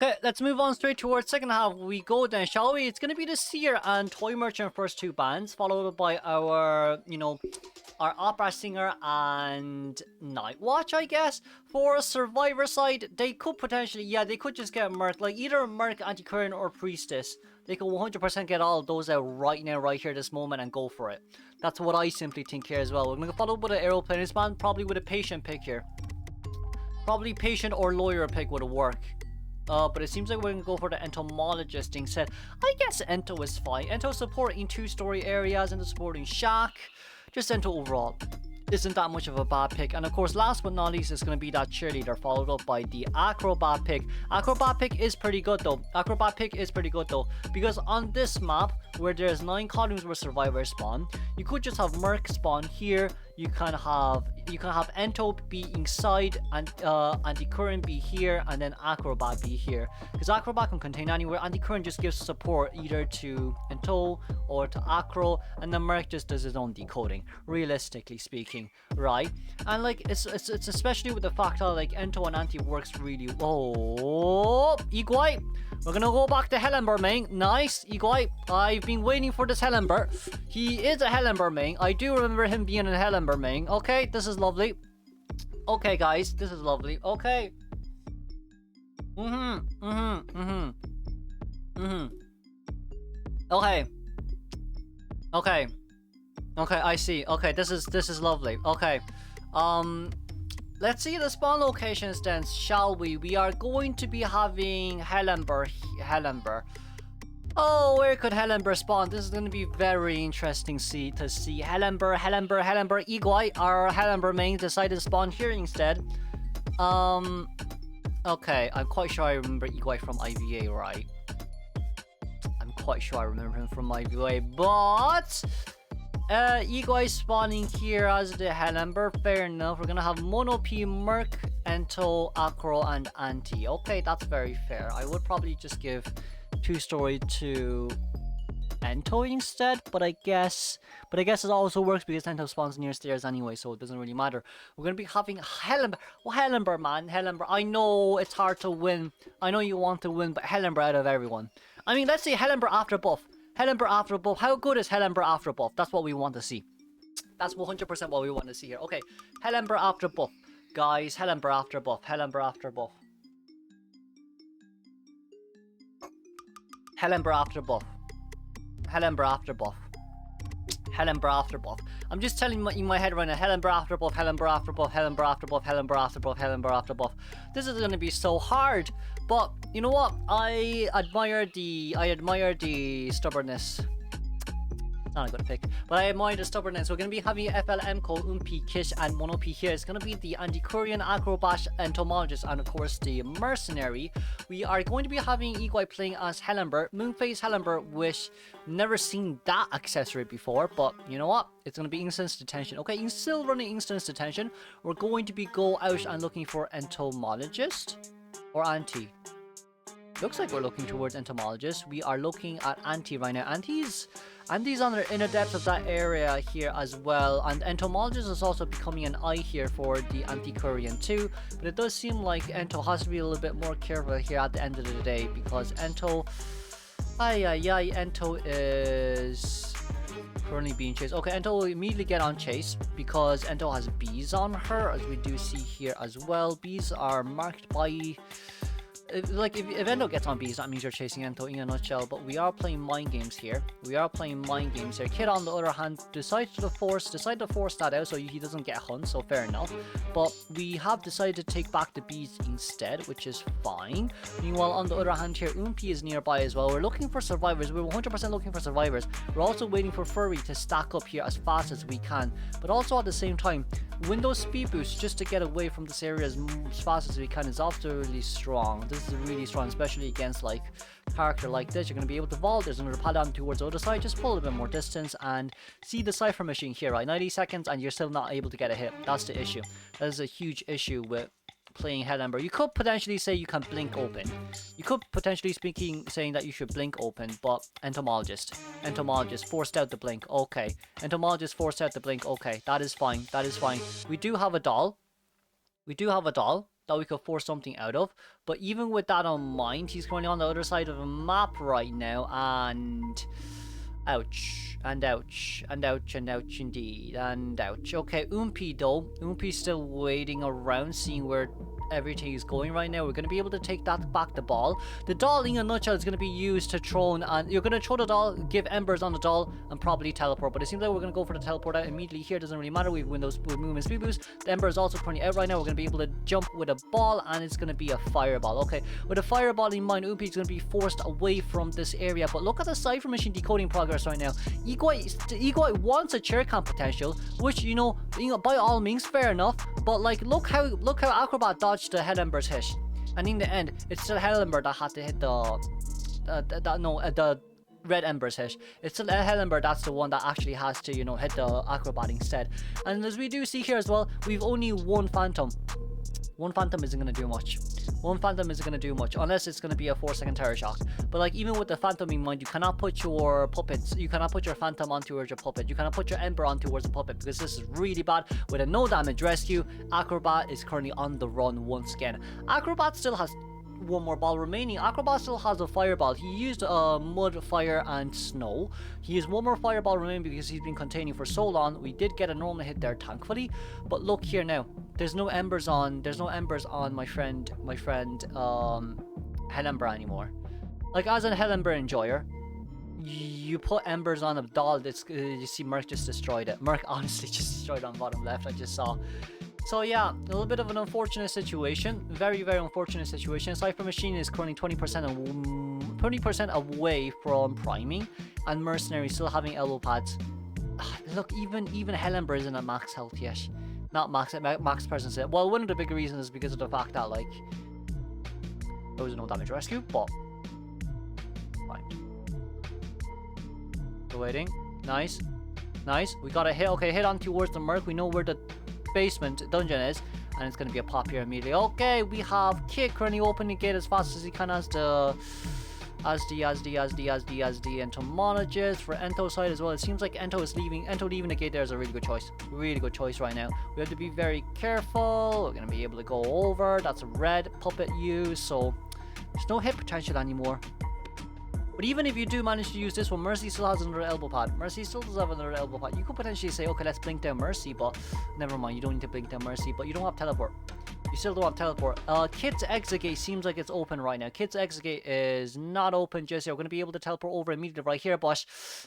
Okay, let's move on straight towards second half. We go then, shall we? It's gonna be the Seer and Toy Merchant first two bands, followed by our, our Opera Singer and Night Watch, I guess. For Survivor side, they could potentially, yeah, they could just get Merc, like either Merc, Antiquarian, or Priestess. They could 100% get all of those out right now, right here, this moment, and go for it. That's what I simply think here as well. We're gonna follow with an Aeroplanist band, probably with a Patient pick here. Probably Patient or Lawyer pick would work. But it seems like we're gonna go for the Entomologist instead. I guess Ento is fine. Ento supporting two-story areas, Ento supporting Shack. Just Ento overall isn't that much of a bad pick. And of course, last but not least, is going to be that Cheerleader, followed up by the Acrobat pick. Acrobat pick is pretty good though. Acrobat pick is pretty good though. Because on this map, where there's 9 columns where Survivors spawn, you could just have Merc spawn here. You can have Ento be inside and Anti-Current be here, and then Acrobat be here. Because Acrobat can contain anywhere. Anti-Current just gives support either to Ento or to Acro, and then Merc just does his own decoding, realistically speaking, right? And like it's especially with the fact that like Ento and Anti works really well. Igwai! We're gonna go back to Hellenber main. Nice, Igwai. I've been waiting for this Hellenber. He is a Hellenber main. I do remember him being a Hellenber main. Okay, this is lovely. Okay, guys, this is lovely. Okay. Okay. Okay. Okay, I see. Okay, this is lovely. Okay. Let's see the spawn locations then, shall we? We are going to be having Hellenber. Oh, where could Hellenber spawn? This is going to be very interesting to see. Hellenber. Igwai, our Hellenber main, decided to spawn here instead. Okay, I'm quite sure I remember Igwai from IVA, right? I'm quite sure I remember him from IVA, but... Igwai spawning here as the Hellenber, fair enough. We're gonna have Mono P, Merc, Ento, Acro, and Anti. Okay, that's very fair. I would probably just give 2-story to Ento instead, but I guess it also works because Ento spawns near stairs anyway, so it doesn't really matter. We're gonna be having Hellenber. Well, Hellenber, man, Hellenber. I know it's hard to win. I know you want to win, but Hellenber out of everyone. I mean, let's see Hellenber after buff. Hellenber after buff. How good is Hellenber after buff? That's what we want to see. That's 100% what we want to see here. Okay, Hellenber after buff. Guys, Hellenber after buff. Hellenber after buff. Hellenber after buff. Hellenber after buff. Hellenber after buff. I'm just telling you in my head right now. Hellenber after buff. Hellenber after buff. Hellenber after buff. Hellenber after buff. Hellenber after buff. This is going to be so hard. But you know what? I admire the stubbornness. Not a good pick, but I admire the stubbornness. We're going to be having FLMco, Umpi, Kish, and Mono P here. It's going to be the Antiquarian, Acrobat, Entomologist, and of course the Mercenary. We are going to be having Igwai playing as Hellenber, Moonface Hellenber, which never seen that accessory before, but you know what? It's going to be Instance Detention. Okay, still running Instance Detention. We're going to be go out and looking for Entomologist or Anti. Looks like we're looking towards Entomologist. We are looking at Anti right now. Anti's on the inner depths of that area here as well. And Entomologist is also becoming an eye here for the Antiquarian too. But it does seem like Ento has to be a little bit more careful here at the end of the day, because Ento... Ento is currently being chased. Okay, Ento will immediately get on chase because Ento has bees on her, as we do see here as well. Bees are marked by... Like, if Ento gets on bees, that means you're chasing Ento in a nutshell. But we are playing mind games here. Kid, on the other hand, decided to force that out so he doesn't get hunt, so fair enough. But we have decided to take back the bees instead, which is fine. Meanwhile, on the other hand here, Umpi is nearby as well. We're looking for survivors. We're 100% looking for survivors. We're also waiting for Furry to stack up here as fast as we can. But also at the same time, Windows speed boost just to get away from this area as fast as we can is also really strong. This is really strong, especially against like character like this. You're going to be able to vault. There's another pad on towards the other side. Just pull a bit more distance and see the Cypher machine here, right? 90 seconds and you're still not able to get a hit. That's the issue. That is a huge issue with playing Hellenber. You could potentially say you can blink open. You could potentially saying that you should blink open, but Entomologist forced out the blink. Okay, Entomologist forced out the blink. Okay, that is fine. We do have a doll. that we could force something out of. But even with that on mind, he's currently on the other side of the map right now, and ouch, and ouch, and ouch, and ouch indeed, and ouch. Okay, Oompi though. Oompi's still waiting around, seeing where everything is going right now. We're going to be able to take that back the ball. The doll in a nutshell is going to be used to throw, and you're going to throw the doll, give embers on the doll, and probably teleport. But it seems like we're going to go for the teleport out immediately here. Doesn't really matter. We've win those with movement speed boost. The ember is also currently out right now. We're going to be able to jump with a ball, and it's going to be a fireball. Okay, with a fireball in mind, Oompi is going to be forced away from this area. But look at the Cypher Machine decoding progress right now. Igoi wants a chair cam potential, which you know by all means fair enough. But like, look how Acrobat dodged the Hell Ember's hit, and in the end, it's still Hell Ember that had to hit the Red Ember's hit. It's still Hell Ember that's the one that actually has to, you know, hit the Acrobat instead. And as we do see here as well, we've only one Phantom. One Phantom isn't going to do much. One Phantom isn't going to do much unless it's going to be a 4-second Terror Shock. But like, even with the Phantom in mind, you cannot put your puppets, you cannot put your Phantom on towards your puppet, you cannot put your Ember on towards the puppet, because this is really bad. With a no damage rescue, Acrobat is currently on the run once again. Acrobat still has one more ball remaining. Acrobat still has a fireball. He used mud, fire, and snow. He has one more fireball remaining because he's been containing for so long. We did get a normal hit there, thankfully. But look here now. There's no embers on. There's no embers on my friend Hell Ember anymore. Like, as a Hell Ember enjoyer, you put embers on a doll. That's you see, Merc just destroyed it. Merc honestly just destroyed it on bottom left. I just saw. So yeah, a little bit of an unfortunate situation. Very, very unfortunate situation. Cypher Machine is currently 20% away from priming, and Mercenary still having elbow pads. Look, even Hell Ember isn't at max health yet. Not max presence yet. Well, one of the big reasons is because of the fact that, like, there was no damage rescue, but fine. Still waiting. Nice. Nice. We got a hit. Okay, hit on towards the Merc. We know where the basement dungeon is, and it's going to be a pop here immediately. Okay, we have Kit currently opening the gate as fast as he can as the entomologist. For Ento's side as well, it seems like Ento leaving the gate there is a really good choice. Really good choice right now. We have to be very careful. We're going to be able to go over. That's a red puppet use, so there's no hit potential anymore. But even if you do manage to use this one, Mercy still has another elbow pad. Mercy still does have another elbow pad. You could potentially say, okay, let's blink down Mercy, but never mind, you don't need to blink down Mercy, but you don't have teleport. You still don't have teleport. Kit's exit gate seems like it's open right now. Kit's exit gate is not open just yet. We're going to be able to teleport over immediately right here, but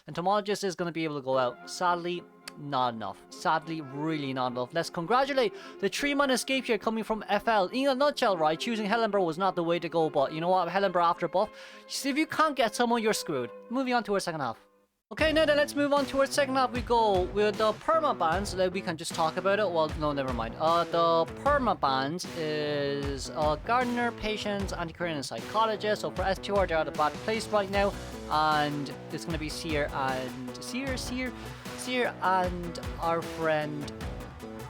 Entomologist is going to be able to go out. Sadly, not enough. Sadly, really not enough. Let's congratulate the 3-man escape here coming from FL. In a nutshell, right, choosing Hell Ember was not the way to go, but you know what, Hell Ember after buff, see, if you can't get someone, you're screwed. Moving on to our second half. Okay, now then, let's move on to our second half. We go with the perma bands. We can just talk about it. Well, no, never mind. The perma bands is gardener, patience, antiquarian, and psychologist. So for STR, they're at a bad place right now, and it's going to be Seer and our friend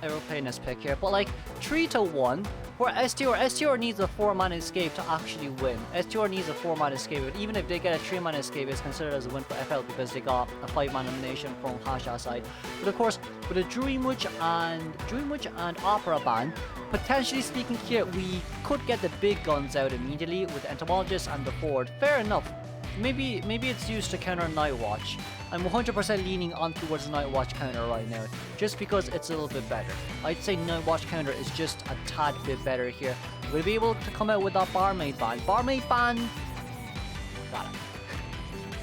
Aeroplanist pick here. But like 3-1 for STR needs a 4-man escape to actually win. STR needs a 4-man escape. Even if they get a 3-man escape, it's considered as a win for FL because they got a 5-man elimination from Hasha side. But of course, with a Dream Witch and Opera Band, potentially speaking here, we could get the big guns out immediately with the Entomologist and the Ford. Fair enough. Maybe it's used to counter Night Watch. I'm 100% leaning on towards the Night Watch counter right now, just because it's a little bit better. I'd say Night Watch counter is just a tad bit better here. We'll be able to come out with that Barmaid Band. Barmaid Band... Got it.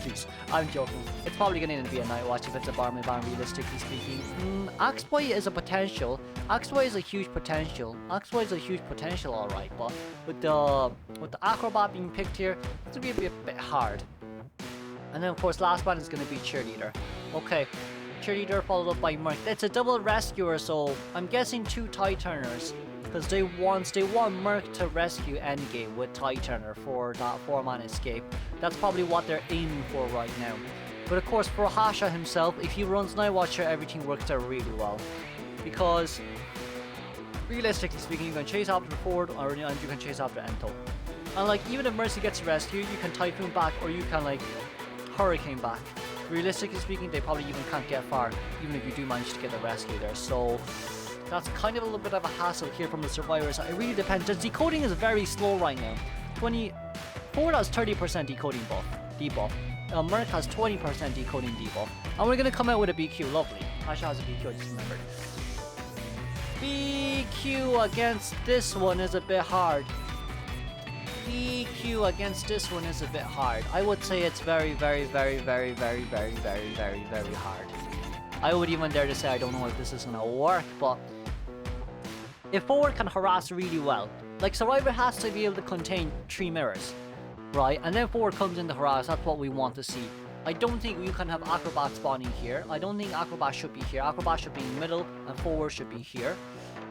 Jeez, I'm joking. It's probably going to be a Night Watch if it's a Barmaid Band, realistically speaking. Axeboy is a potential. Axeboy is a huge potential. Axeboy is a huge potential, alright, but with the Acrobat being picked here, it's going to be a bit hard. And then, of course, last one is going to be Cheerleader. Okay, Cheerleader followed up by Merc. It's a double rescuer, so I'm guessing 2 Tie Turners, because they want Merc to rescue Endgame with Tie Turner for that 4-man escape. That's probably what they're aiming for right now. But of course, for Hasha himself, if he runs Night Watcher, everything works out really well, because realistically speaking, you can chase after Ford or you can chase after Ento. And like, even if Mercy gets rescued, you can Typhoon back, or you can like Hurricane back. Realistically speaking, they probably even can't get far, even if you do manage to get the rescue there. So That's kind of a little bit of a hassle here from the survivors. It really depends. The decoding is very slow right now. Forward has 30% decoding debuff. Merc has 20% decoding debuff. And we're gonna come out with a BQ. Lovely. Asha has a BQ, I just remembered. BQ against this one is a bit hard. BQ against this one is a bit hard. I would say it's very, very, very, very, very, very, very, very, very hard. I would even dare to say I don't know if this is gonna work, but if forward can harass really well, like survivor has to be able to contain 3 mirrors, right? And then forward comes in to harass. That's what we want to see. I don't think you can have acrobat spawning here. I don't think acrobat should be here. Acrobat should be in the middle and forward should be here,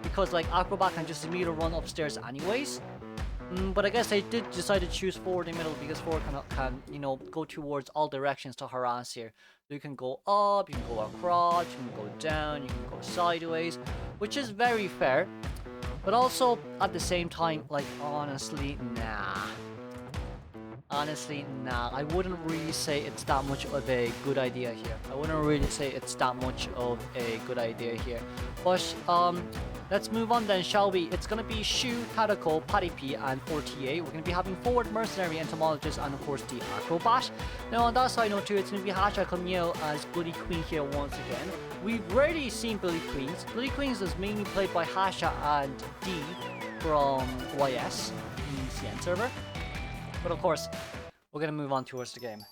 because like acrobat can just immediately run upstairs anyways. But I guess they did decide to choose forward in the middle because forward can you know, go towards all directions to harass here. You can go up, you can go across, you can go down, you can go sideways, which is very fair. But also at the same time, like honestly, nah. Honestly, nah. I wouldn't really say it's that much of a good idea here. I wouldn't really say it's that much of a good idea here. But let's move on then, shall we? It's gonna be Shu, Tadako, Patty P, and 4TA. We're gonna be having forward mercenary, entomologist, and of course the acrobat. Now on that side note too, it's gonna be Hasha coming out as Bloody Queen here once again. We've rarely seen Bloody Queens. Bloody Queens is mainly played by Hasha and D from YS in the CN server. But of course, we're gonna move on towards the game.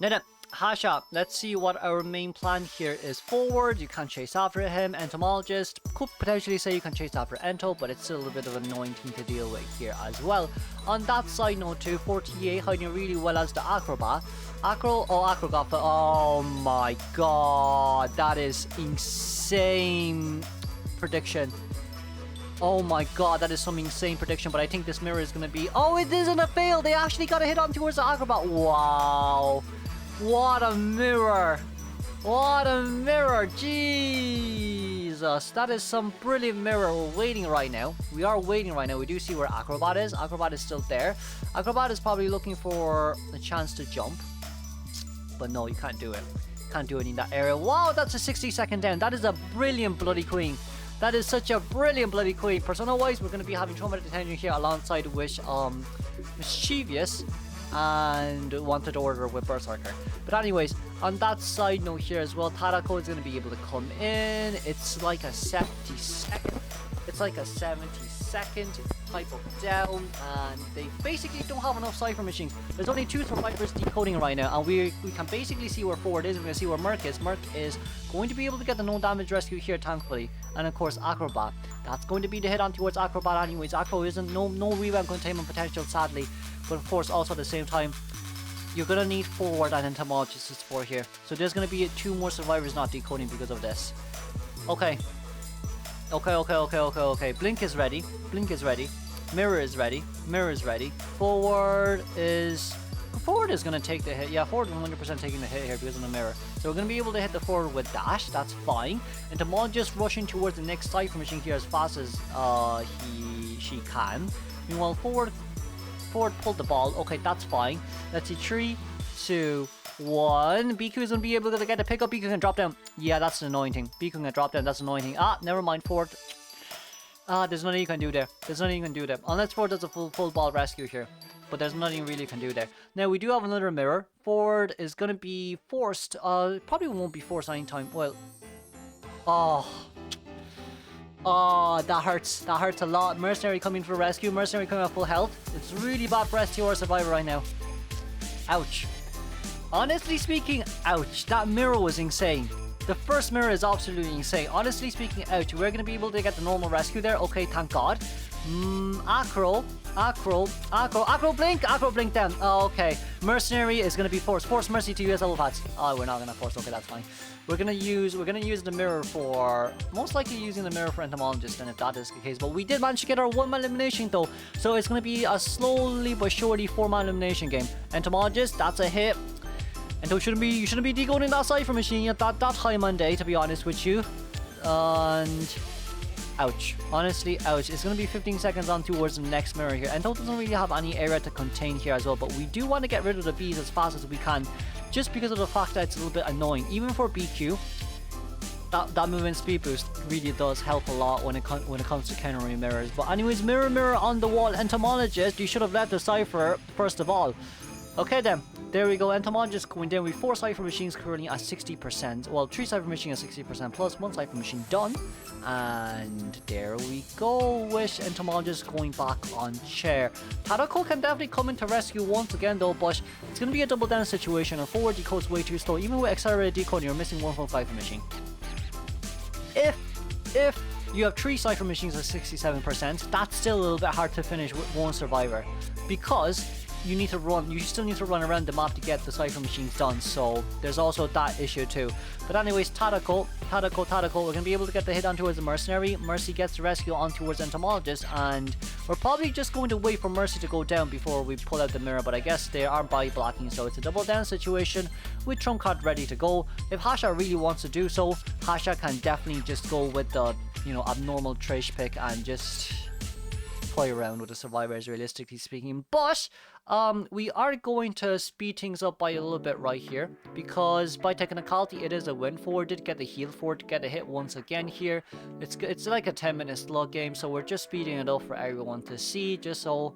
Now, Hasha, let's see what our main plan here is. Forward, you can't chase after him. Entomologist, could potentially say you can chase after Ento, but it's still a little bit of an annoying thing to deal with here as well. On that side note too, 4TA hiding really well as the acrobat. Acrobat, oh my god, that is insane prediction. Oh my god, that is some insane prediction, but I think this mirror is going to be... Oh, it isn't a fail! They actually got a hit on towards the acrobat. Wow. What a mirror. What a mirror. Jesus. That is some brilliant mirror. We're waiting right now. We are waiting right now. We do see where acrobat is. Acrobat is still there. Acrobat is probably looking for a chance to jump. But no, you can't do it. Can't do it in that area. Wow, that's a 60-second down. That is a brilliant Bloody Queen. That is such a brilliant Bloody Queen. Persona-wise, we're going to be having Trauma Detention here alongside with Mischievous and Wanted Order with Berserker. But anyways, on that side note here as well, Tadako is going to be able to come in. It's like a 70-second. It's like a 70-second type of down, and they basically don't have enough Cypher machines. There's only 2 survivors decoding right now, and we can basically see where forward is. We're going to see where Merc is. Merc is going to be able to get the no damage rescue here, thankfully. And of course, Acrobat. That's going to be the hit on towards Acrobat anyways. Acro isn't no rebound containment potential, sadly. But of course, also at the same time, you're going to need forward and entomologist for here. So there's going to be 2 more survivors not decoding because of this. Okay. Okay. Blink is ready. Blink is ready. Mirror is ready. Mirror is ready. Forward is going to take the hit. Yeah, forward 100% taking the hit here because of the mirror. So we're going to be able to hit the forward with dash. That's fine. And Entomologist rushing towards the next Cypher machine here as fast as she can. Meanwhile, forward pulled the ball. Okay, that's fine. Let's see. 3, 2, 1. BQ is going to be able to get the pickup. BQ can drop down. Yeah, that's an annoying thing. BQ can drop down. That's an annoying thing. Ah, never mind. Forward. There's nothing you can do there. There's nothing you can do there. Unless forward does a full ball rescue here. But there's nothing really you can do there. Now, we do have another mirror. Forward is going to be forced. Probably won't be forced anytime. Well. Oh, that hurts. That hurts a lot. Mercenary coming for rescue. Mercenary coming at full health. It's really bad for STR Survivor right now. Ouch. Honestly speaking, ouch. That mirror was insane. The first mirror is absolutely insane. Honestly speaking, ouch. We're going to be able to get the normal rescue there. Okay, thank God. Acro blink down. Oh, okay. Mercenary is going to be forced. Force Mercy to use level pads. Oh, we're not going to force. Okay, that's fine. We're going to use the mirror for, most likely using the mirror for Entomologist, and if that is the case. But we did manage to get our 1-man elimination though. So it's going to be a slowly but surely 4-man elimination game. Entomologist, that's a hit. And you shouldn't be decoding that Cypher machine at that high Monday, to be honest with you. And ouch. Honestly, ouch. It's going to be 15 seconds on towards the next mirror here. And doesn't really have any area to contain here as well. But we do want to get rid of the bees as fast as we can. Just because of the fact that it's a little bit annoying. Even for BQ. that movement speed boost really does help a lot when it comes to countering mirrors. But anyways, mirror on the wall, entomologist, you should have left the cipher first of all. Okay then, there we go, entomologist going down with 4 cipher machines currently at 60%. Well, 3 cipher machines at 60% plus 1 cipher machine done. And there we go, with entomologist going back on chair. Tadako can definitely come in to rescue once again though, but it's going to be a double down situation and forward decode's way too slow. Even with accelerated decoding, you're missing 1 full cipher machine. If you have 3 cipher machines at 67%, that's still a little bit hard to finish with 1 survivor, because you still need to run around the map to get the cipher machines done, so there's also that issue too. But anyways, Tadako, we're gonna be able to get the hit on towards the mercenary. Mercy gets the rescue on towards entomologist, and we're probably just going to wait for Mercy to go down before we pull out the mirror, but I guess they are body blocking, so it's a double down situation with trump card ready to go. If Hasha really wants to do so, Hasha can definitely just go with the, you know, abnormal trash pick and just play around with the survivors, realistically speaking. But we are going to speed things up by a little bit right here, because by technicality it is a win. Forward did get the heal for to get a hit once again here. It's like a 10-minute slug game, so we're just speeding it up for everyone to see, just so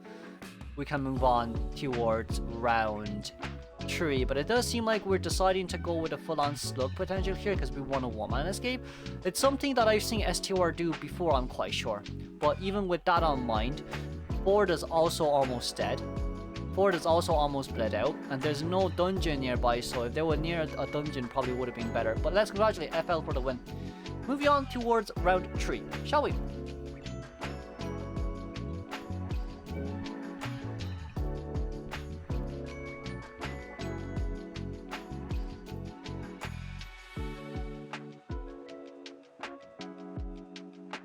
we can move on towards round 3. But it does seem like we're deciding to go with a full-on slug potential here because we want a one-man escape. It's something that I've seen STR do before, I'm quite sure. But even with that on mind, Ford is also almost dead. Ford is also almost bled out, and there's no dungeon nearby, so if they were near a dungeon, probably would have been better. But let's congratulate FL for the win. Moving on towards round 3, shall we?